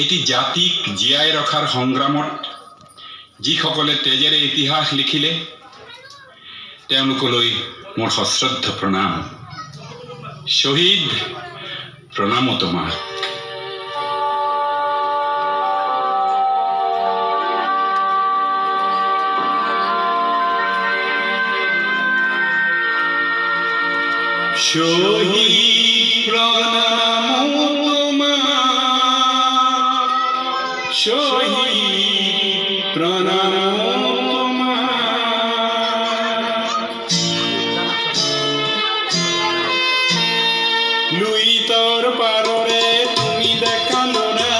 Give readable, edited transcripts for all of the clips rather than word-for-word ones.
এটি জাতিক জীয়াই ৰখাৰ সংগ্ৰামত যিসকলে তেজেৰে ইতিহাস লিখিলে তেওঁলোকলৈ মোৰ সশ্ৰদ্ধ প্ৰণাম। শ্বহীদ প্ৰণাম তোমাক। শহীদ প্ৰণাম তোমাক, শহীদ প্ৰণাম তোমাক। লুইতৰ পাৰৰে তুমি দেখালো না,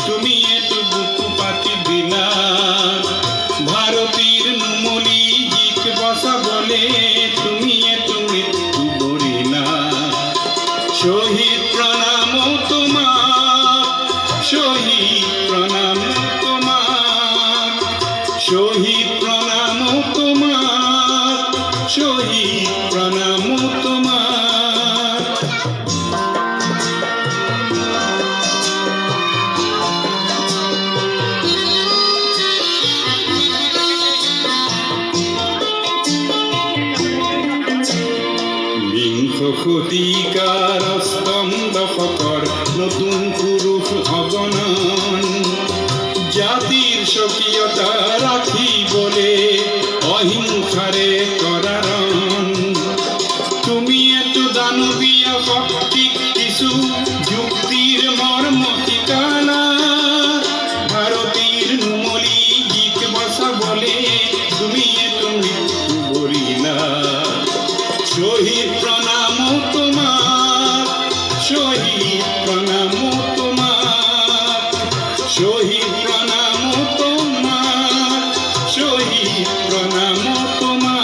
তুমি এটু বুকু পাতি দিলা। ভাৰতীৰ নুমলী জিক বচাবলে তুমি এটু মৃত্যু বৰিলা। শহীদ প্ৰণাম তোমাক, শহীদ প্ৰণাম তোমাক, শহীদ প্ৰণাম তোমাক, শহীদ প্ৰণাম তোমাক। বিংশ শতিকাৰ অষ্টম দশকৰ নতুন পুৰুষ অগণন জাতিৰ স্বকীয়তা ৰাখিবলে অহিংসাৰে কৰাৰণ। তুমি এটু দানৱীয় শক্তিক কিছু যুক্তিৰ মৰ্ম শিকালা। ভাৰতীৰ নুমলী জিক বচাবলে তুমি এটু মৃত্যু বৰিলা। শহীদ প্ৰণাম তোমাক, শহীদ প্ৰণাম তোমাক, শহীদ প্ৰণাম তোমাক, শহীদ প্ৰণাম তোমাক।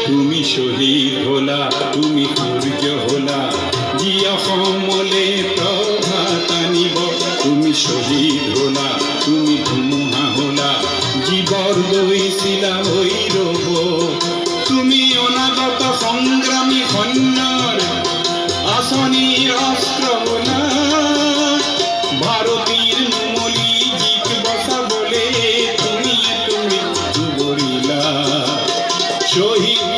তুমি শহীদ হলা, তুমি সূৰ্য হলা, যি অসমলে প্ৰভাত আনিব। তুমি শহীদ হলা, তুমি ধুমুহা হলা, যি বৰদৈছিলা হৈ ৰব। তুমি অনাগত সংগ্ৰামী সৈন্যৰ আঁচনিৰ অস্ত্ৰ হলা। ভাৰতীৰ নুমলী জিক বচাবলে তুমি এটু মৃত্যু বৰিলা। শহীদ